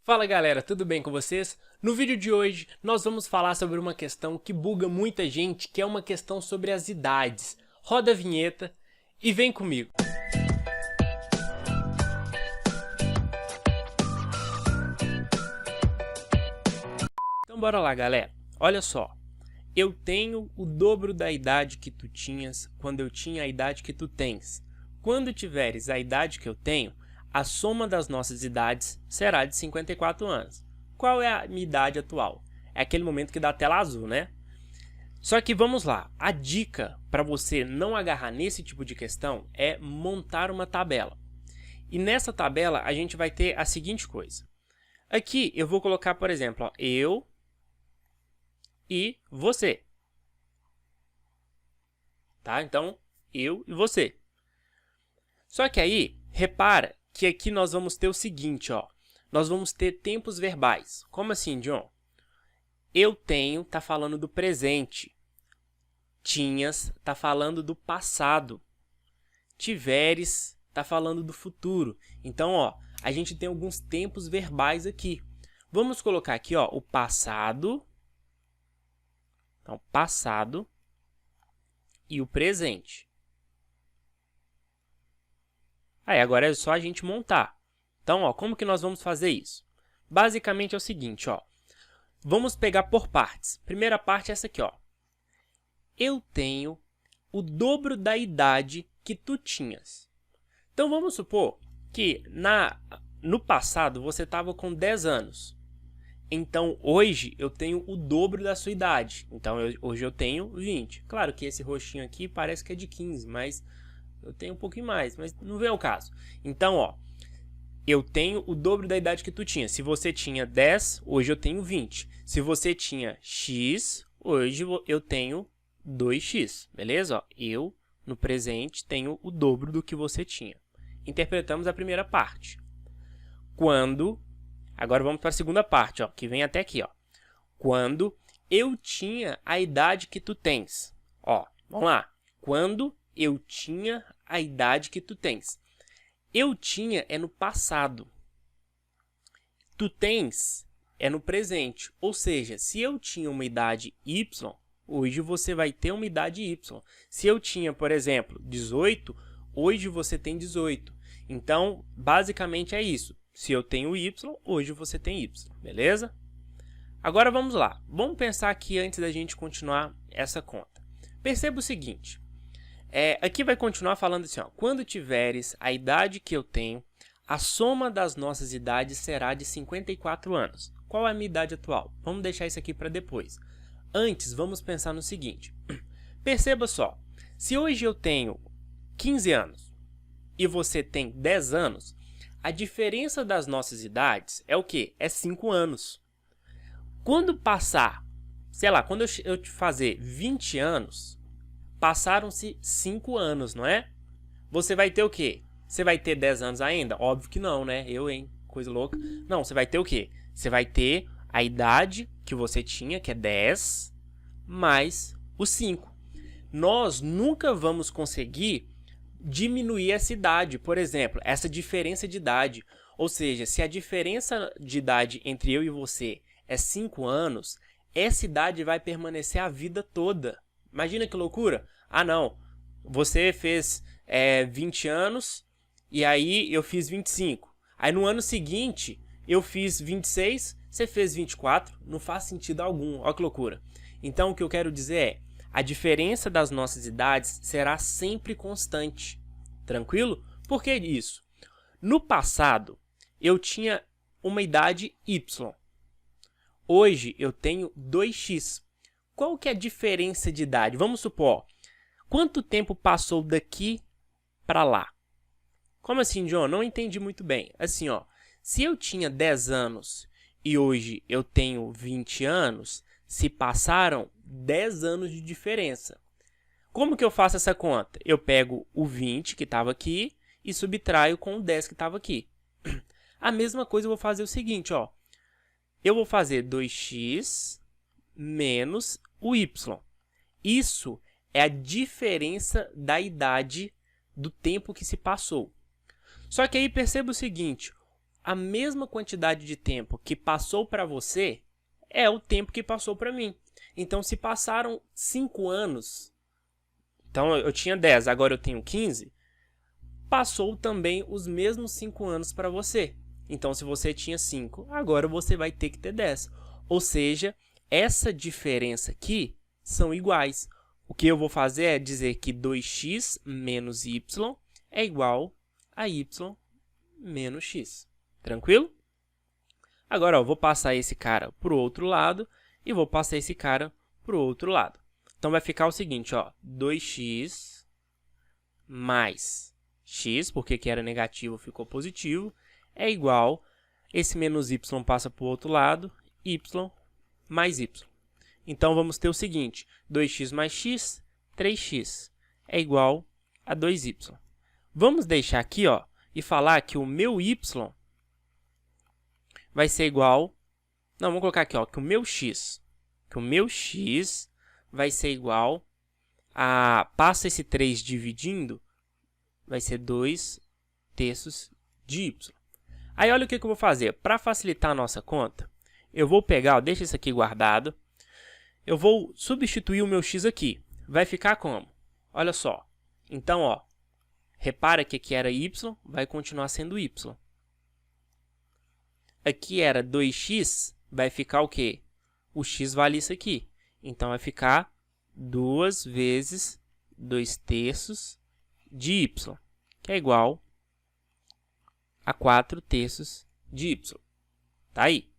Fala galera, tudo bem com vocês? No vídeo de hoje nós vamos falar sobre uma questão que buga muita gente, que é uma questão sobre as idades. Roda a vinheta e vem comigo. Então bora lá galera, olha só. Eu tenho o dobro da idade que tu tinhas quando eu tinha a idade que tu tens. Quando tiveres a idade que eu tenho, a soma das nossas idades será de 54 anos. Qual é a minha idade atual? É aquele momento que dá a tela azul, né? Só que vamos lá, a dica para você não agarrar nesse tipo de questão é montar uma tabela. E nessa tabela a gente vai ter a seguinte coisa. Aqui eu vou colocar, por exemplo, ó, eu e você. Tá? Então, eu e você. Só que aí, repara que aqui nós vamos ter o seguinte, ó. Nós vamos ter tempos verbais. Como assim, John? Eu tenho tá falando do presente. Tinhas tá falando do passado. Tiveres tá falando do futuro. Então, ó, a gente tem alguns tempos verbais aqui. Vamos colocar aqui, ó, o passado. Então, passado e o presente. Aí, agora é só a gente montar. Então, ó, como que nós vamos fazer isso? Basicamente é o seguinte, ó. Vamos pegar por partes. Primeira parte é essa aqui, ó. Eu tenho o dobro da idade que tu tinhas. Então, vamos supor que no passado você estava com 10 anos. Então, hoje eu tenho o dobro da sua idade. Então, hoje eu tenho 20. Claro que esse roxinho aqui parece que é de 15, mas eu tenho um pouquinho mais, mas não vem ao caso. Então, ó, eu tenho o dobro da idade que tu tinha. Se você tinha 10, hoje eu tenho 20. Se você tinha X, hoje eu tenho 2x, beleza? Ó, eu, no presente, tenho o dobro do que você tinha. Interpretamos a primeira parte. Quando... Agora vamos para a segunda parte, ó, que vem até aqui, ó. Quando eu tinha a idade que tu tens. Ó, vamos lá. Quando eu tinha a idade que tu tens. Eu tinha é no passado. Tu tens é no presente. Ou seja, se eu tinha uma idade Y, hoje você vai ter uma idade Y. Se eu tinha, por exemplo, 18, hoje você tem 18. Então, basicamente é isso. Se eu tenho Y, hoje você tem Y, beleza? Agora vamos lá. Vamos pensar aqui antes da gente continuar essa conta. Perceba o seguinte. Aqui vai continuar falando assim, ó. Quando tiveres a idade que eu tenho, a soma das nossas idades será de 54 anos. Qual é a minha idade atual? Vamos deixar isso aqui para depois. Antes, vamos pensar no seguinte. Perceba só. Se hoje eu tenho 15 anos e você tem 10 anos, a diferença das nossas idades é o quê? É 5 anos. Quando passar, sei lá, quando eu te fazer 20 anos, passaram-se 5 anos, não é? Você vai ter o quê? Você vai ter 10 anos ainda? Óbvio que não, né? Eu, hein? Coisa louca. Não, você vai ter o quê? Você vai ter a idade que você tinha, que é 10, mais os 5. Nós nunca vamos conseguir diminuir essa idade, por exemplo, essa diferença de idade. Ou seja, se a diferença de idade entre eu e você é 5 anos, essa idade vai permanecer a vida toda. Imagina que loucura. Ah, não. Você fez 20 anos e aí eu fiz 25. Aí no ano seguinte eu fiz 26, você fez 24. Não faz sentido algum. Olha que loucura. Então o que eu quero dizer é, a diferença das nossas idades será sempre constante. Tranquilo? Por que isso? No passado, eu tinha uma idade Y. Hoje, eu tenho 2x. Qual que é a diferença de idade? Vamos supor, quanto tempo passou daqui para lá? Como assim, John? Não entendi muito bem. Assim, ó, se eu tinha 10 anos e hoje eu tenho 20 anos, se passaram 10 anos de diferença. Como que eu faço essa conta? Eu pego o 20 que estava aqui e subtraio com o 10 que estava aqui. A mesma coisa eu vou fazer o seguinte, ó. Eu vou fazer 2x menos o y. Isso é a diferença da idade do tempo que se passou. Só que aí perceba o seguinte, a mesma quantidade de tempo que passou para você é o tempo que passou para mim. Então, se passaram 5 anos, então eu tinha 10, agora eu tenho 15, passou também os mesmos 5 anos para você. Então, se você tinha 5, agora você vai ter que ter 10. Ou seja, essa diferença aqui são iguais. O que eu vou fazer é dizer que 2x menos y é igual a y menos x. Tranquilo? Agora, eu vou passar esse cara para o outro lado e vou passar esse cara para o outro lado. Então, vai ficar o seguinte, ó, 2x mais x, porque que era negativo ficou positivo, é igual, esse menos y passa para o outro lado, y mais y. Então, vamos ter o seguinte, 2x mais x, 3x, é igual a 2y. Vamos deixar aqui, ó, e falar que o meu y vai ser igual... Não, vamos colocar aqui, ó, que o meu x vai ser igual a... Passa esse 3 dividindo, vai ser 2 terços de y. Aí, olha o que eu vou fazer. Para facilitar a nossa conta, eu vou pegar, ó, deixa isso aqui guardado. Eu vou substituir o meu x aqui. Vai ficar como? Olha só. Então, ó, repara que aqui era y, vai continuar sendo y. Aqui era 2x, vai ficar o quê? O x vale isso aqui. Então, vai ficar 2 vezes 2 terços de y, que é igual a 4 terços de y. Tá aí.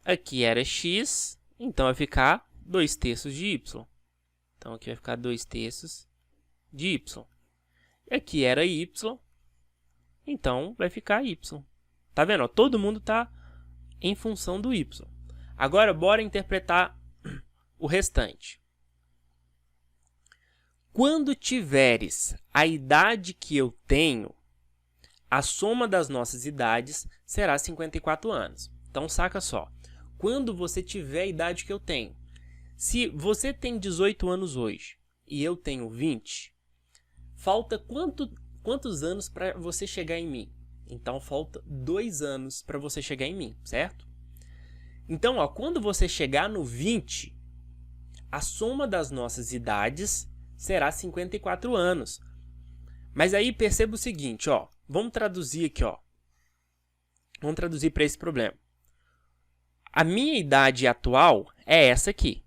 Aqui era x, então vai ficar 2 terços de y. Então, aqui vai ficar 2 terços de y. Aqui era y, então vai ficar y. Tá vendo? Todo mundo está em função do y. Agora, bora interpretar o restante. Quando tiveres a idade que eu tenho, a soma das nossas idades será 54 anos. Então, saca só. Quando você tiver a idade que eu tenho, se você tem 18 anos hoje e eu tenho 20, falta quantos anos para você chegar em mim? Então, falta 2 anos para você chegar em mim, certo? Então, ó, quando você chegar no 20, a soma das nossas idades será 54 anos. Mas aí perceba o seguinte, ó, vamos traduzir aqui, ó. Vamos traduzir para esse problema. A minha idade atual é essa aqui.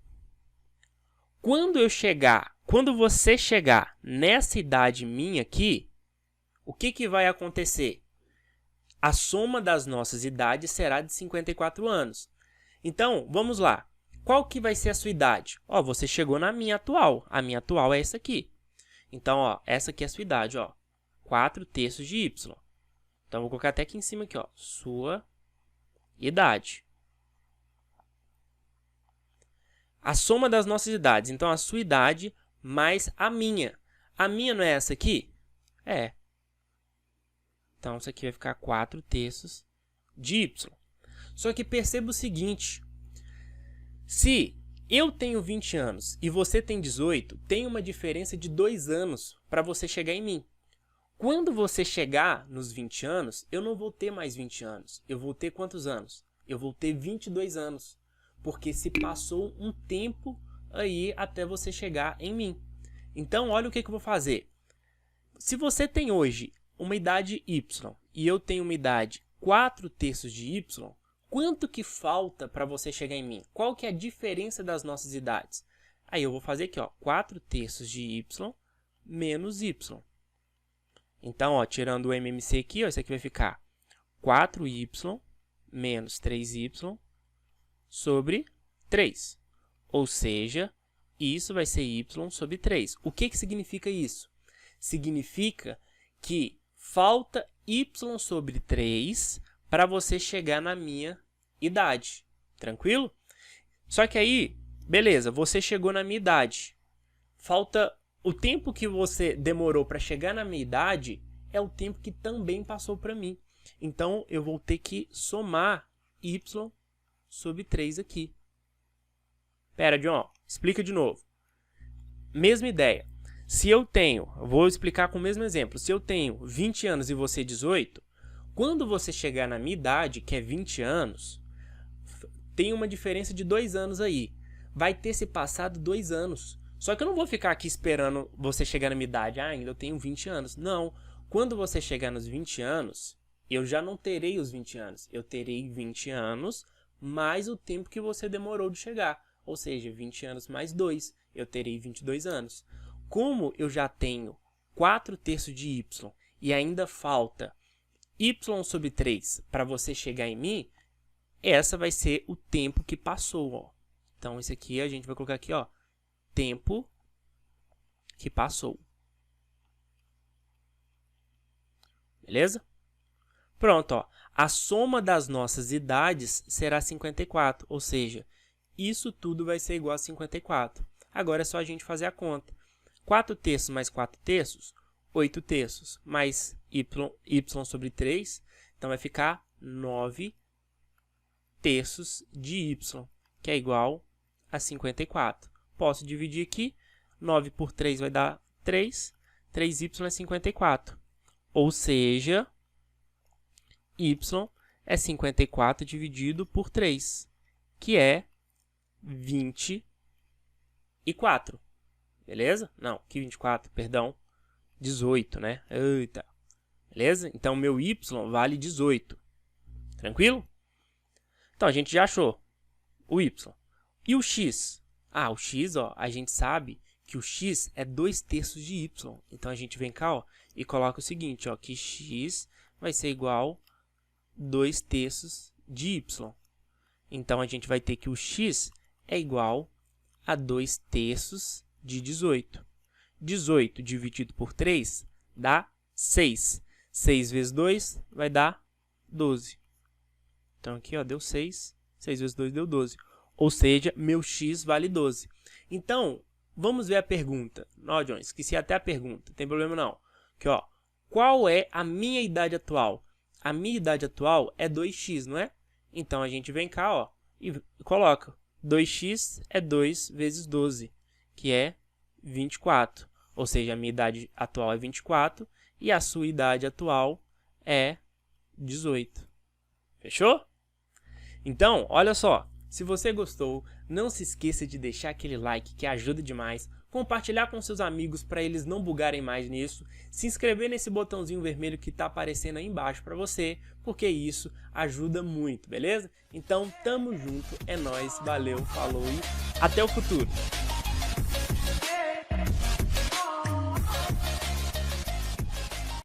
Quando você chegar nessa idade minha aqui, o que vai acontecer? A soma das nossas idades será de 54 anos. Então, vamos lá. Qual que vai ser a sua idade? Ó, você chegou na minha atual. A minha atual é essa aqui. Então, ó, essa aqui é a sua idade, ó. 4 terços de y. Então, vou colocar até aqui em cima aqui, ó. Sua idade. A soma das nossas idades. Então, a sua idade mais a minha. A minha não é essa aqui? É. Então, isso aqui vai ficar 4 terços de y. Só que perceba o seguinte. Se eu tenho 20 anos e você tem 18, tem uma diferença de 2 anos para você chegar em mim. Quando você chegar nos 20 anos, eu não vou ter mais 20 anos. Eu vou ter quantos anos? Eu vou ter 22 anos. Porque se passou um tempo aí até você chegar em mim. Então, olha o que eu vou fazer. Se você tem hoje uma idade y e eu tenho uma idade 4 terços de y, quanto que falta para você chegar em mim? Qual que é a diferença das nossas idades? Aí eu vou fazer aqui, ó, 4 terços de y menos y. Então, ó, tirando o MMC aqui, ó, isso aqui vai ficar 4y menos 3y sobre 3. Ou seja, isso vai ser y sobre 3. O que significa isso? Significa que falta y sobre 3 para você chegar na minha idade. Tranquilo? Só que aí, beleza, você chegou na minha idade. Falta o tempo que você demorou para chegar na minha idade é o tempo que também passou para mim. Então, eu vou ter que somar y sobre 3 aqui. Pera, John, explica de novo. Mesma ideia. Se eu tenho, vou explicar com o mesmo exemplo. Se eu tenho 20 anos e você 18, Quando você chegar na minha idade, que é 20 anos, tem uma diferença de 2 anos aí. Vai ter se passado 2 anos. Só que eu não vou ficar aqui esperando você chegar na minha idade. Ah, ainda eu tenho 20 anos. Não. Quando você chegar nos 20 anos, eu já não terei os 20 anos. Eu terei 20 anos mais o tempo que você demorou de chegar. Ou seja, 20 anos mais 2. Eu terei 22 anos. Como eu já tenho 4/3 de y e ainda falta y sobre 3 para você chegar em mim, essa vai ser o tempo que passou. Ó. Então, isso aqui a gente vai colocar aqui, ó, tempo que passou. Beleza? Pronto, ó. A soma das nossas idades será 54, ou seja, isso tudo vai ser igual a 54. Agora é só a gente fazer a conta. 4/3 mais 4/3, 8/3 mais y sobre 3, então vai ficar 9/3 de y, que é igual a 54. Posso dividir aqui, 9 por 3 vai dar 3, 3y é 54. Ou seja, y é 54 dividido por 3, que é 24. Beleza? Não, que 24, perdão. 18, né? Eita. Beleza? Então, meu y vale 18. Tranquilo? Então, a gente já achou o y. E o x? Ah, o x, ó, a gente sabe que o x é 2/3 de y. Então, a gente vem cá, ó, e coloca o seguinte, ó, que x vai ser igual a 2/3 de y. Então, a gente vai ter que o x é igual a 2/3 de 18. 18 dividido por 3 dá 6. 6 vezes 2 vai dar 12. Então, aqui, ó, deu 6. 6 vezes 2 deu 12. Ou seja, meu x vale 12. Então, vamos ver a pergunta. Ó, John, esqueci até a pergunta. Não tem problema não. Aqui, ó, qual é a minha idade atual? A minha idade atual é 2x, não é? Então, a gente vem cá, ó, e coloca. 2x é 2 vezes 12, que é 24. Ou seja, a minha idade atual é 24 e a sua idade atual é 18. Fechou? Então, olha só. Se você gostou, não se esqueça de deixar aquele like que ajuda demais, compartilhar com seus amigos para eles não bugarem mais nisso, se inscrever nesse botãozinho vermelho que está aparecendo aí embaixo para você, porque isso ajuda muito, beleza? Então, tamo junto, é nóis, valeu, falou e até o futuro!